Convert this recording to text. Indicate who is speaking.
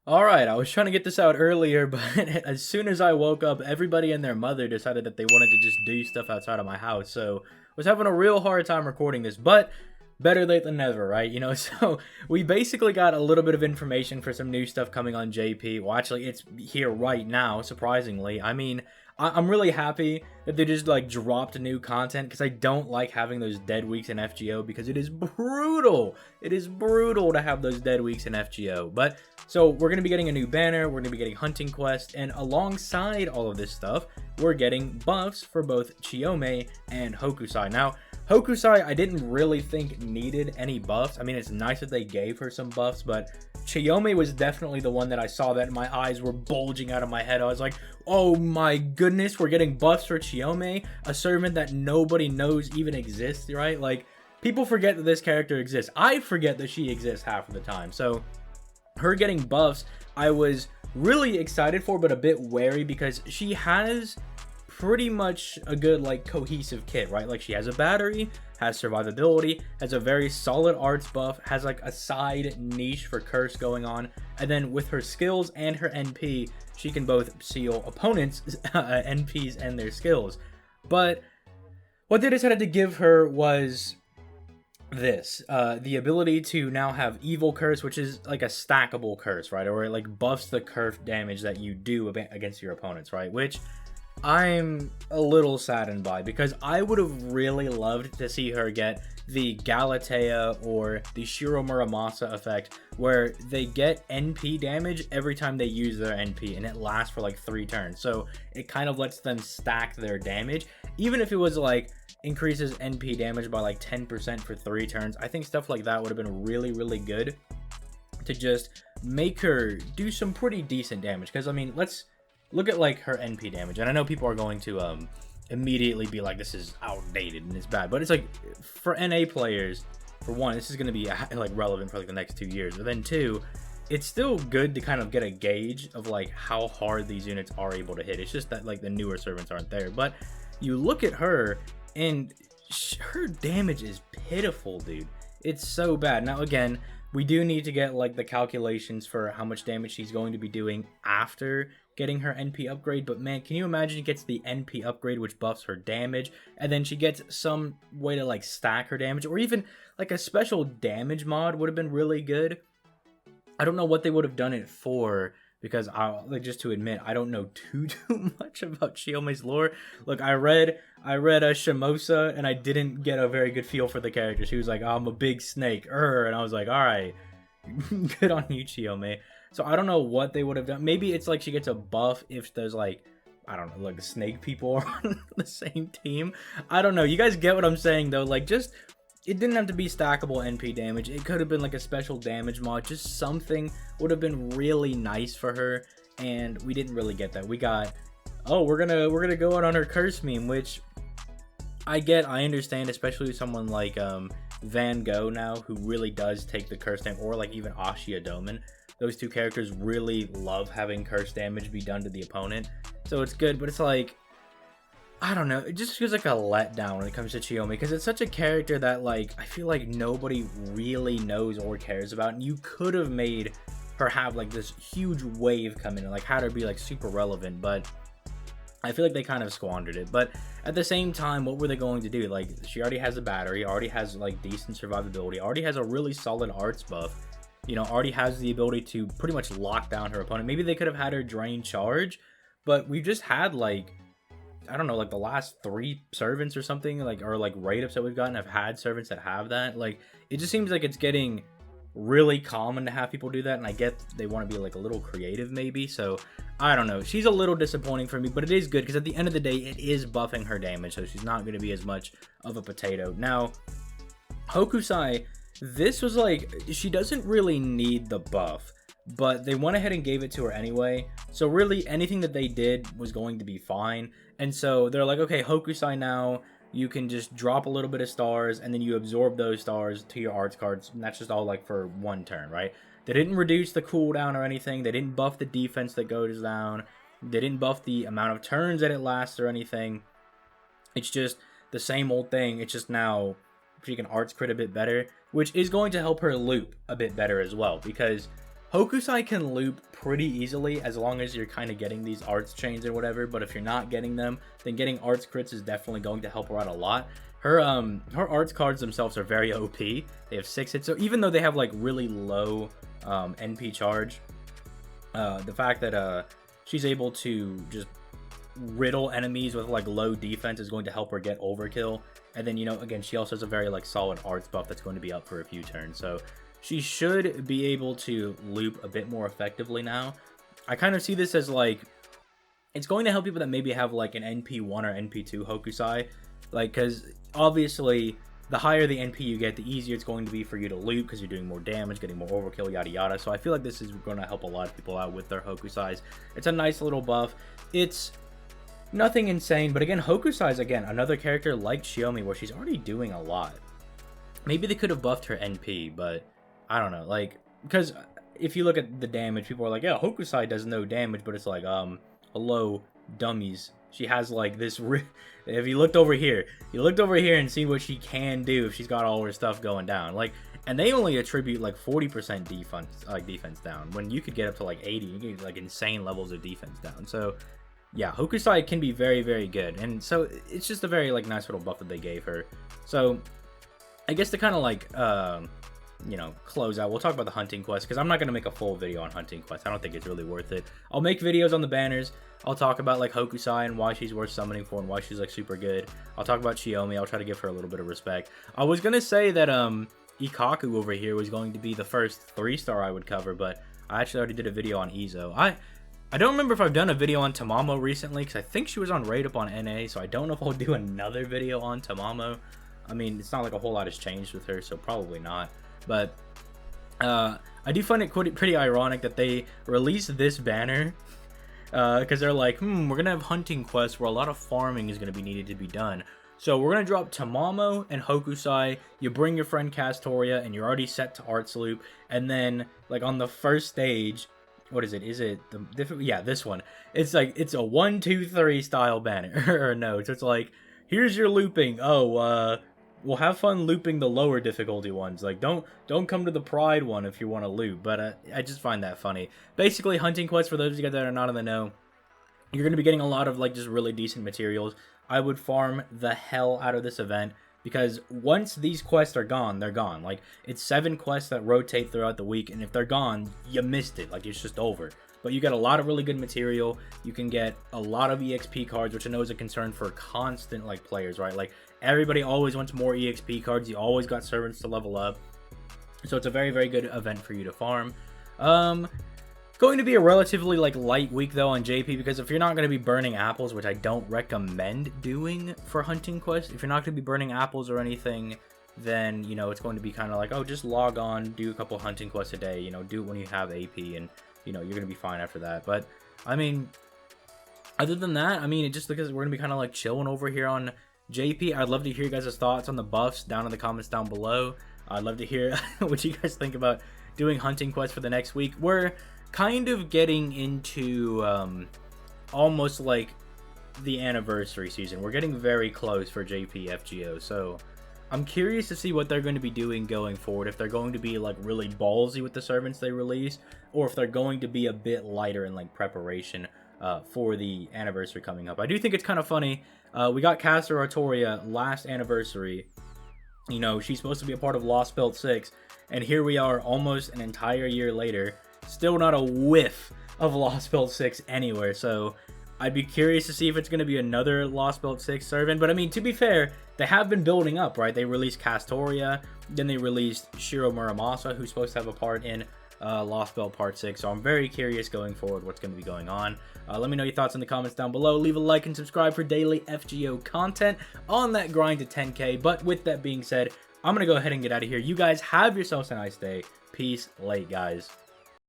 Speaker 1: Alright, I was trying to get this out earlier, but as soon as I woke up, everybody and their mother decided that they wanted to just do stuff outside of my house, so I was having a real hard time recording this, but better late than never, right? You know, so we basically got a little bit of information for some new stuff coming on JP. Well, actually, it's here right now, surprisingly. I mean, I'm really happy that they just, like, dropped new content, because I don't like having those dead weeks in FGO, because it is brutal. It is brutal to have those dead weeks in FGO, but so we're going to be getting a new banner, we're going to be getting hunting quests, and alongside all of this stuff, we're getting buffs for both Chiyome and Hokusai. Now, Hokusai, I didn't really think needed any buffs. I mean, it's nice that they gave her some buffs, but Chiyome was definitely the one that I saw that my eyes were bulging out of my head. I was like, oh my goodness, we're getting buffs for Chiyome, a servant that nobody knows even exists, right? Like, people forget that this character exists. I forget that she exists half of the time, so her getting buffs, I was really excited for, but a bit wary because she has pretty much a good, like, cohesive kit, right? Like, she has a battery, has survivability, has a very solid arts buff, has like a side niche for curse going on, and then with her skills and her NP, she can both seal opponents' NPs and their skills. But what they decided to give her was this, the ability to now have evil curse, which is like a stackable curse, right? Or it like buffs the curse damage that you do against your opponents, right? Which I'm a little saddened by, because I would have really loved to see her get the Galatea or the Shiro Muramasa effect, where they get NP damage every time they use their NP, and it lasts for like 3 turns. So it kind of lets them stack their damage, even if it was like increases NP damage by like 10% for 3 turns. I think stuff like that would have been really, really good to just make her do some pretty decent damage. Because I mean, let's look at like her NP damage, and I know people are going to immediately be like, this is outdated and it's bad, but it's like, for NA players, for one, this is going to be like relevant for like the next 2 years, but then 2, it's still good to kind of get a gauge of like how hard these units are able to hit. It's just that like the newer servants aren't there, but you look at her and her damage is pitiful, dude. It's so bad. Now again, we do need to get like the calculations for how much damage she's going to be doing after getting her NP upgrade, but man, can you imagine she gets the NP upgrade which buffs her damage, and then she gets some way to like stack her damage, or even like a special damage mod would have been really good. I don't know what they would have done it for, because I like, just to admit, I don't know too much about Chiyome's lore. Look, I read a Shimosa, and I didn't get a very good feel for the character. She was like, oh, I'm a big snake, and I was like, all right, good on you, Chiyome. So I don't know what they would have done. Maybe it's like she gets a buff if there's like, I don't know, like snake people are on the same team. I don't know. You guys get what I'm saying though. Like, just, it didn't have to be stackable NP damage. It could have been like a special damage mod. Just something would have been really nice for her. And we didn't really get that. We got, oh, we're gonna go out on her curse meme, which I understand, especially with someone like Van Gogh now, who really does take the curse damage, or like even Ashia Doman. Those 2 characters really love having curse damage be done to the opponent, so it's good, but it's like, I don't know, it just feels like a letdown when it comes to Chiyome, because it's such a character that like I feel like nobody really knows or cares about, and you could have made her have like this huge wave come in and like had her be like super relevant, but I feel like they kind of squandered it. But at the same time, what were they going to do? Like, she already has a battery, already has like decent survivability, already has a really solid arts buff, you know, already has the ability to pretty much lock down her opponent. Maybe they could have had her drain charge, but we've just had like, I don't know, like the last 3 servants or something, like, or like write-ups that we've gotten have had servants that have that. Like, it just seems like it's getting really common to have people do that, and I get they want to be like a little creative maybe, so I don't know. She's a little disappointing for me, but it is good because at the end of the day, it is buffing her damage, so she's not going to be as much of a potato. Now, Hokusai, this was like, she doesn't really need the buff, but they went ahead and gave it to her anyway, so really anything that they did was going to be fine. And so they're like, okay, Hokusai, now you can just drop a little bit of stars, and then you absorb those stars to your arts cards, and that's just all like for 1 turn, right? They didn't reduce the cooldown or anything. They didn't buff the defense that goes down. They didn't buff the amount of turns that it lasts or anything. It's just the same old thing. It's just now she can arts crit a bit better, which is going to help her loop a bit better as well, because Hokusai can loop pretty easily as long as you're kind of getting these arts chains or whatever, but if you're not getting them, then getting arts crits is definitely going to help her out a lot. Her arts cards themselves are very OP. They have 6 hits, so even though they have like really low NP charge, the fact that she's able to just riddle enemies with like low defense is going to help her get overkill. And then, you know, again, she also has a very like solid arts buff that's going to be up for a few turns, so she should be able to loop a bit more effectively now. I kind of see this as like, it's going to help people that maybe have like an NP1 or NP2 Hokusai, like, because obviously the higher the NP you get, the easier it's going to be for you to loop because you're doing more damage, getting more overkill, yada yada. So I feel like this is going to help a lot of people out with their Hokusais. It's a nice little buff. It's nothing insane, but again, Hokusai is again another character like Chiyome where she's already doing a lot. Maybe they could have buffed her NP, but I don't know, like, because if you look at the damage, people are like, yeah, Hokusai does no damage, but it's like, hello, dummies. She has, like, this, if you looked over here and see what she can do if she's got all her stuff going down, like, and they only attribute, like, 40% defense down, when you could get up to, like, 80, you get, like, insane levels of defense down, so, yeah, Hokusai can be very, very good, and so, it's just a very, like, nice little buff that they gave her, so, I guess to kind of, like, you know, close out, we'll talk about the hunting quest, because I'm not going to make a full video on hunting quest. I don't think it's really worth it. I'll make videos on the banners. I'll talk about like Hokusai and why she's worth summoning for and why she's like super good. I'll talk about Chiyome. I'll try to give her a little bit of respect. I was going to say that Ikkaku over here was going to be the first 3-star I would cover, but I actually already did a video on Izo. I don't remember if I've done a video on Tamamo recently, because I think she was on raid up on NA, so I don't know if I'll do another video on Tamamo. I mean, it's not like a whole lot has changed with her, so probably not. But I do find it pretty ironic that they released this banner because they're like, we're going to have hunting quests where a lot of farming is going to be needed to be done. So we're going to drop Tamamo and Hokusai, you bring your friend Castoria, and you're already set to Arts Loop. And then, like, on the first stage, what is it? Is it the different? Yeah, this one. It's like, it's a 1, 2, 3 style banner, or no. So it's like, here's your looping. Oh, well, have fun looping the lower difficulty ones. Like, don't come to the Pride one if you want to loop. But I just find that funny. Basically, hunting quests, for those of you guys that are not in the know, you're going to be getting a lot of, like, just really decent materials. I would farm the hell out of this event, because once these quests are gone, they're gone. Like, it's 7 quests that rotate throughout the week, and if they're gone, you missed it. Like, it's just over. But you get a lot of really good material. You can get a lot of EXP cards, which I know is a concern for constant, like, players, right? Like, everybody always wants more EXP cards. You always got servants to level up. So it's a very, very good event for you to farm. Going to be a relatively, like, light week, though, on JP, because if you're not going to be burning apples, which I don't recommend doing for hunting quests, if you're not going to be burning apples or anything, then, you know, it's going to be kind of like, oh, just log on, do a couple hunting quests a day, you know, do it when you have AP, and, you know, you're going to be fine after that. But, I mean, other than that, I mean, just because we're going to be kind of, like, chilling over here on JP, I'd love to hear you guys' thoughts on the buffs down in the comments down below. I'd love to hear what you guys think about doing hunting quests for the next week. We're kind of getting into almost like the anniversary season. We're getting very close for JP FGO, so I'm curious to see what they're going to be doing going forward, if they're going to be like really ballsy with the servants they release, or if they're going to be a bit lighter in like preparation for the anniversary coming up. I do think it's kind of funny. We got Caster Artoria last anniversary. You know, she's supposed to be a part of Lost Belt 6, and here we are almost an entire year later, still not a whiff of Lost Belt 6 anywhere. So I'd be curious to see if it's going to be another Lost Belt 6 servant. But I mean, to be fair, they have been building up, right? They released Castoria, then they released Shiro Muramasa, who's supposed to have a part in Lost Belt Part 6. So I'm very curious going forward what's going to be going on. Let me know your thoughts in the comments down below. Leave a like and subscribe for daily FGO content on that grind to 10K. But with that being said, I'm going to go ahead and get out of here. You guys have yourselves a nice day. Peace late, guys.